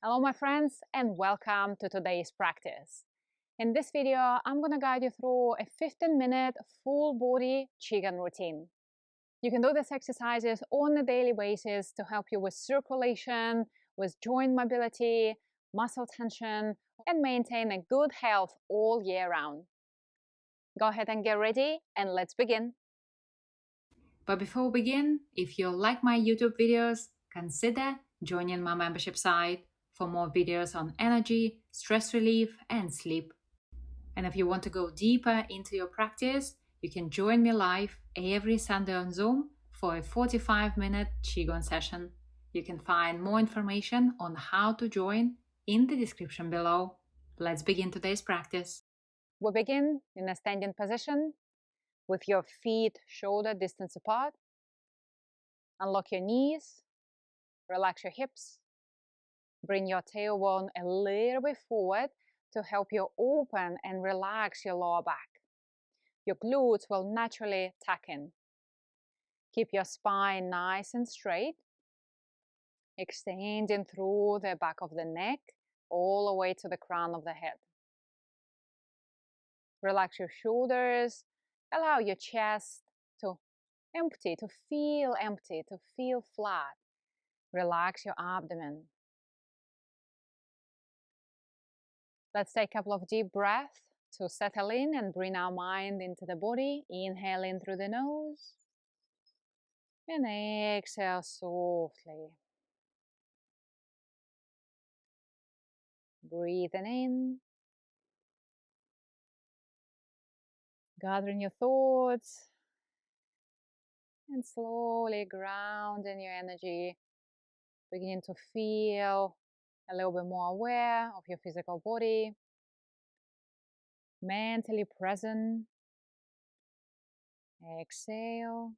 Hello my friends and welcome to today's practice. In this video, I'm going to guide you through a 15-minute full body Qigong routine. You can do these exercises on a daily basis to help you with circulation, with joint mobility, muscle tension, and maintain a good health all year round. Go ahead and get ready and let's begin. But before we begin, if you like my YouTube videos, consider joining my membership site for more videos on energy, stress relief, and sleep. And if you want to go deeper into your practice, you can join me live every Sunday on Zoom for a 45-minute Qigong session. You can find more information on how to join in the description below. Let's begin today's practice. We begin in a standing position with your feet shoulder distance apart. Unlock your knees, relax your hips. Bring your tailbone a little bit forward to help you open and relax your lower back. Your glutes will naturally tuck in. Keep your spine nice and straight, extending through the back of the neck all the way to the crown of the head. Relax your shoulders. Allow your chest to empty, to feel flat. Relax your abdomen. Let's take a couple of deep breaths to settle in and bring our mind into the body. Inhale in through the nose and exhale softly. Breathing in, gathering your thoughts and slowly grounding your energy. Beginning to feel a little bit more aware of your physical body, mentally present. Exhale.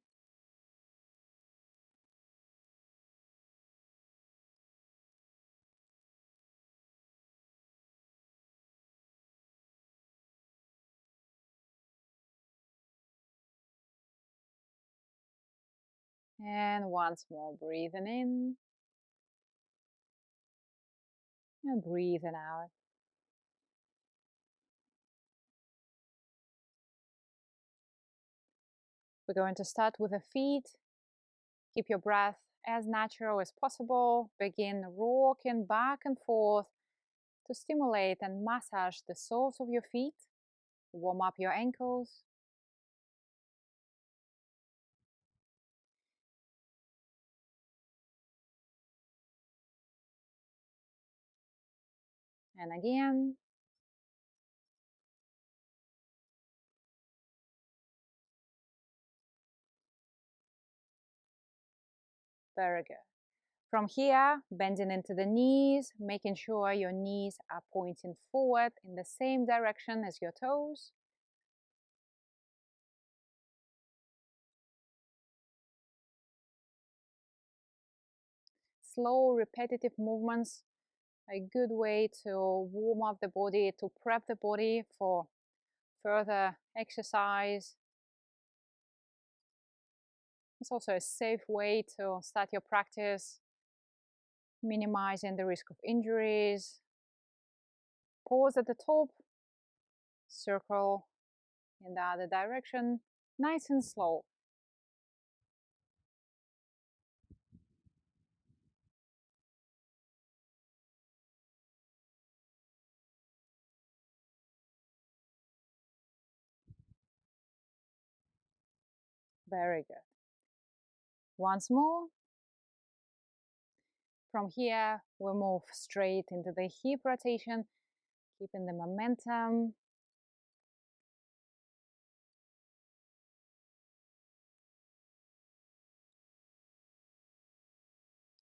And once more, breathing in and breathing out. We're going to start with the feet. Keep your breath as natural as possible. Begin rocking back and forth to stimulate and massage the soles of your feet. Warm up your ankles. And again. Very good. From here, bending into the knees, making sure your knees are pointing forward in the same direction as your toes. Slow, repetitive movements are a good way to warm up the body, to prep the body for further exercise. It's also a safe way to start your practice, minimizing the risk of injuries. Pause at the top, circle in the other direction, nice and slow. Very good. Once more. From here, we move straight into the hip rotation, keeping the momentum.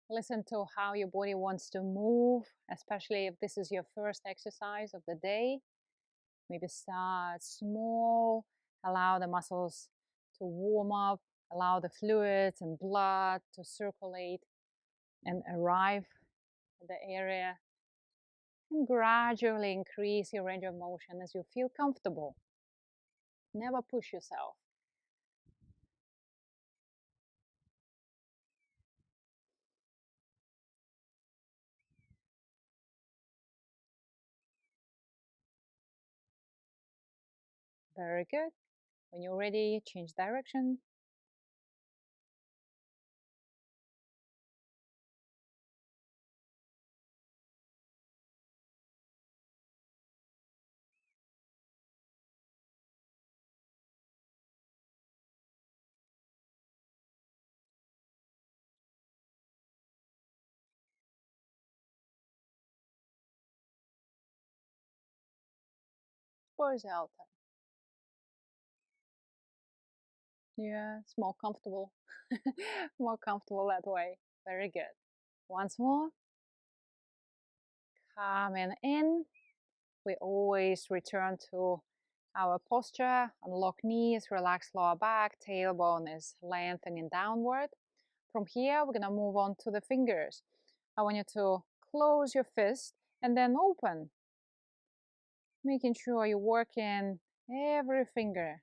Listen to how your body wants to move, especially if this is your first exercise of the day. Maybe start small, allow the muscles to warm up, allow the fluids and blood to circulate and arrive at the area. And gradually increase your range of motion as you feel comfortable. Never push yourself. Very good. When you're ready, change direction. Horizontal. Yeah, it's more comfortable. More comfortable that way. Very good. Once more. Coming in. We always return to our posture, unlock knees, relax lower back, tailbone is lengthening downward. From here, we're gonna move on to the fingers. I want you to close your fist and then open, making sure you're working every finger.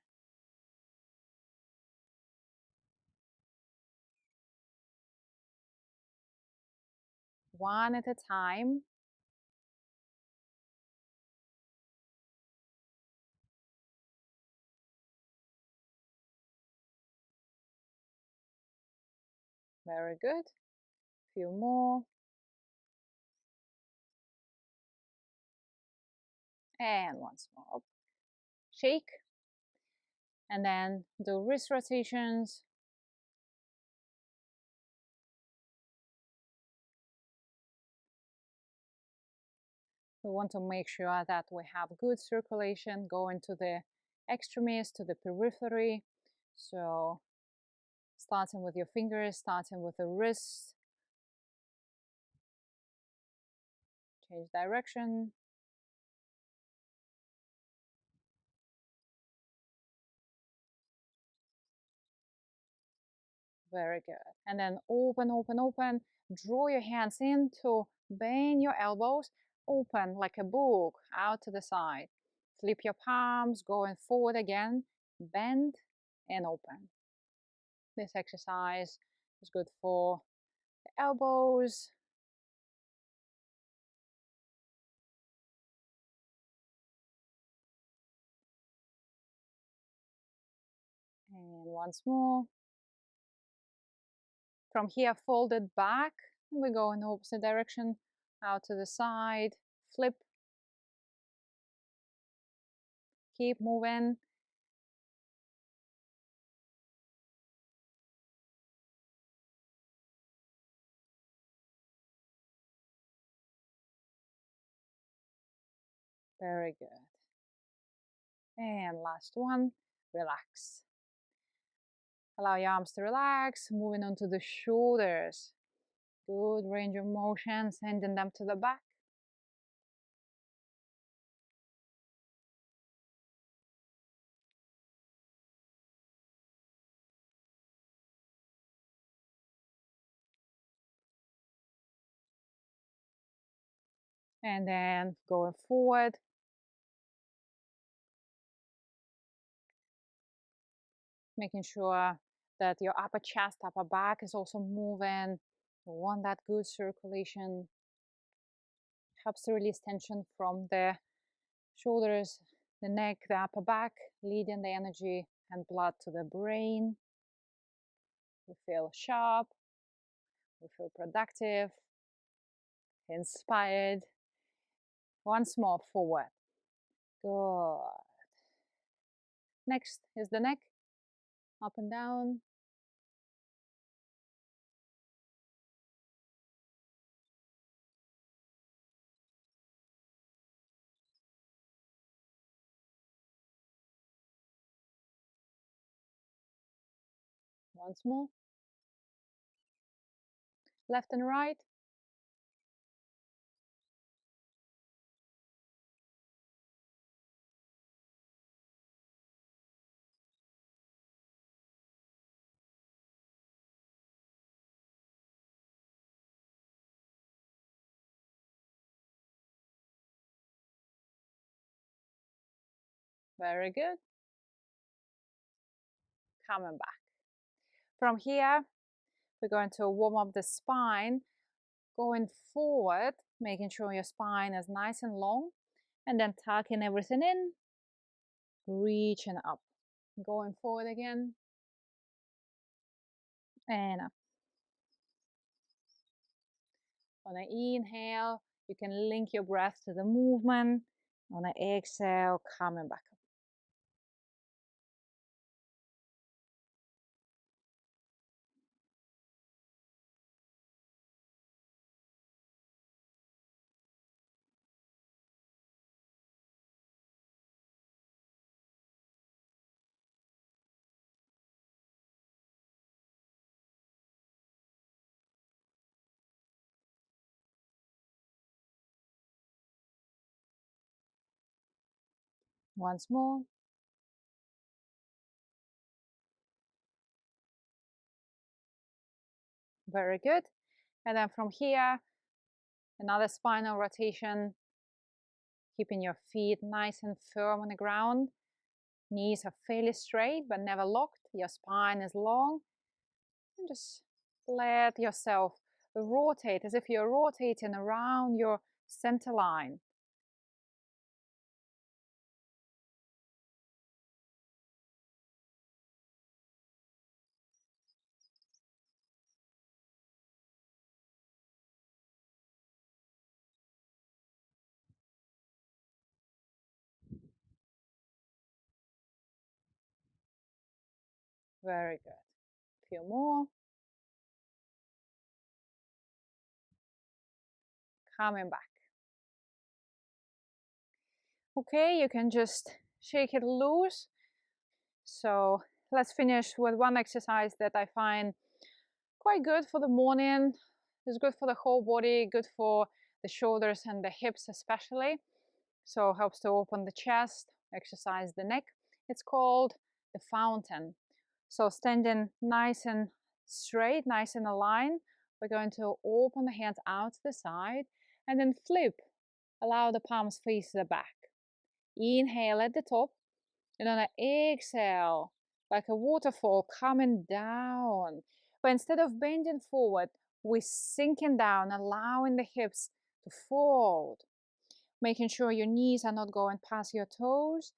One at a time. Very good. Few more. And once more. Shake. And then do wrist rotations. We want to make sure that we have good circulation going to the extremities, to the periphery. So starting with your fingers, starting with the wrists. Change direction. Very good. And then open, open, open. Draw your hands in to bend your elbows. Open like a book out to the side. Flip your palms, going forward again. Bend and open. This exercise is good for the elbows. And once more. From here, fold it back. We go in the opposite direction, out to the side, flip. Keep moving. Very good. And last one, relax. Allow your arms to relax, moving on to the shoulders. Good range of motion, sending them to the back. And then going forward. Making sure that your upper chest, upper back is also moving. You want that good circulation. Helps to release tension from the shoulders, the neck, the upper back, leading the energy and blood to the brain. We feel sharp, we feel productive, inspired. Once more, forward. Good. Next is the neck, up and down. Once more. Left and right. Very good. Coming back. From here, we're going to warm up the spine, going forward, making sure your spine is nice and long, and then tucking everything in. reaching up, going forward again, and up. On an inhale, you can link your breath to the movement. On an exhale, coming back up. Once more. Very good. And then from here, another spinal rotation, keeping your feet nice and firm on the ground. Knees are fairly straight but never locked. Your spine is long. And just let yourself rotate as if you're rotating around your center line. Very good. A few more. Coming back. Okay, you can just shake it loose. So let's finish with one exercise that I find quite good for the morning. It's good for the whole body, good for the shoulders and the hips especially. So helps to open the chest, exercise the neck. It's called the fountain. So standing nice and straight, nice in a line, we're going to open the hands out to the side and then flip. Allow the palms face the back. Inhale at the top, and on an exhale, like a waterfall coming down. But instead of bending forward, we're sinking down, allowing the hips to fold. Making sure your knees are not going past your toes.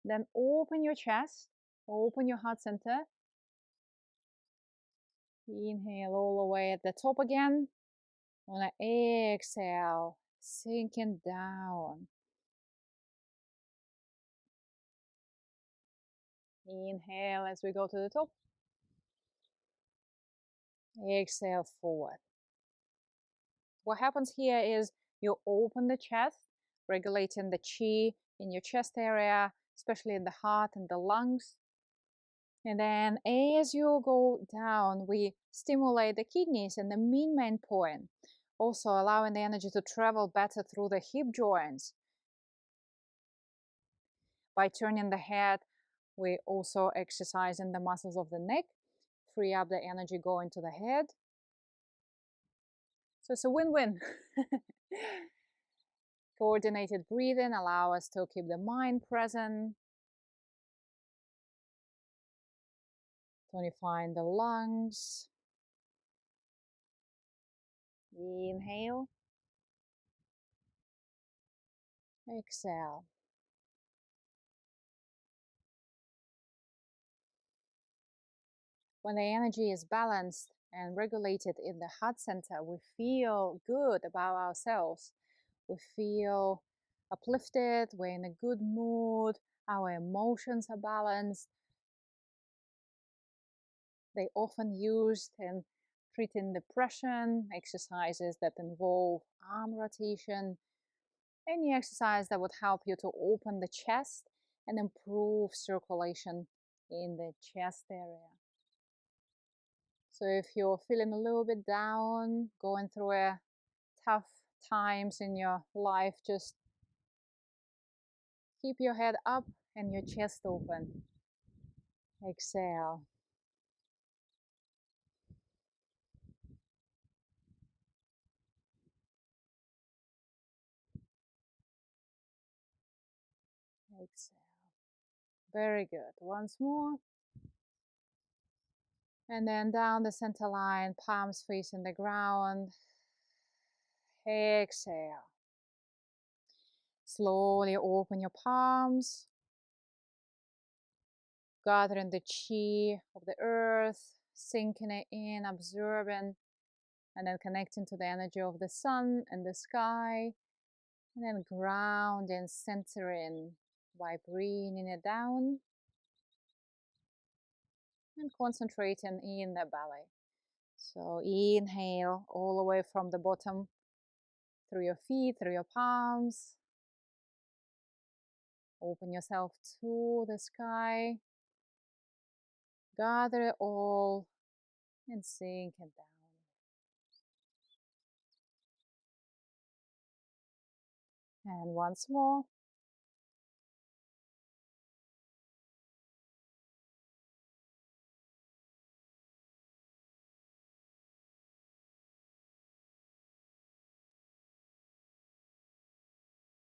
Then open your chest, open your heart center. Inhale all the way at the top again. On an exhale, sinking down. Inhale as we go to the top. Exhale forward. What happens here is you open the chest, regulating the chi in your chest area, especially in the heart and the lungs. And then as you go down, we stimulate the kidneys and the main point, also allowing the energy to travel better through the hip joints. By turning the head, we also exercise in the muscles of the neck, free up the energy going to the head. So it's a win-win. Coordinated breathing allow us to keep the mind present, tonifying the lungs. Inhale. Exhale. When the energy is balanced and regulated in the heart center, we feel good about ourselves. We feel uplifted, we're in a good mood, our emotions are balanced. They often used in treating depression, exercises that involve arm rotation, any exercise that would help you to open the chest and improve circulation in the chest area. So if you're feeling a little bit down, going through a tough times in your life, just keep your head up and your chest open. Exhale. Exhale. Very good. Once more. And then down the center line, palms facing the ground. Exhale. Slowly open your palms. gathering the chi of the earth, sinking it in, absorbing, and then connecting to the energy of the sun and the sky, and then grounding, centering by bringing it down and concentrating in the belly. So inhale all the way from the bottom, through your feet, through your palms. Open yourself to the sky. Gather it all and sink it down. And once more.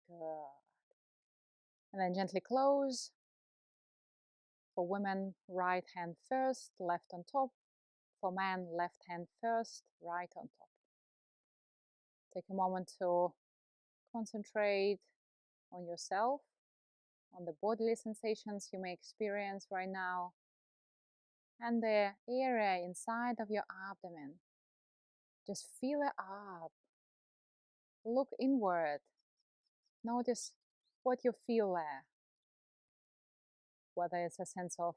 Good. And then gently close. For women, right hand first, left on top. For men, left hand first, right on top. Take a moment to concentrate on yourself, on the bodily sensations you may experience right now, and the area inside of your abdomen. Just feel it up. Look inward. Notice what you feel there. Whether it's a sense of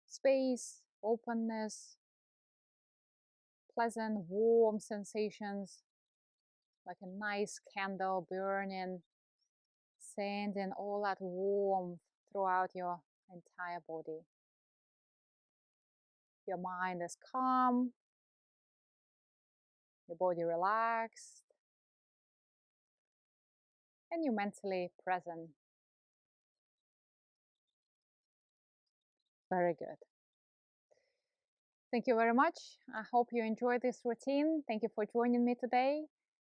space, openness, pleasant, warm sensations, like a nice candle burning, sending all that warmth throughout your entire body. Your mind is calm, your body relaxed, and you're mentally present. Very good. Thank you very much. I hope you enjoyed this routine. Thank you for joining me today.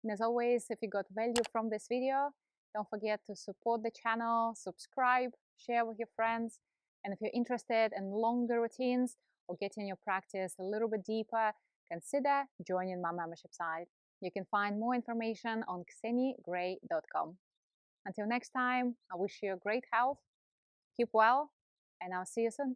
And as always, if you got value from this video, don't forget to support the channel, subscribe, share with your friends. And if you're interested in longer routines or getting your practice a little bit deeper, consider joining my membership site. You can find more information on ksenygray.com. Until next time, I wish you great health, keep well, and I'll see you soon.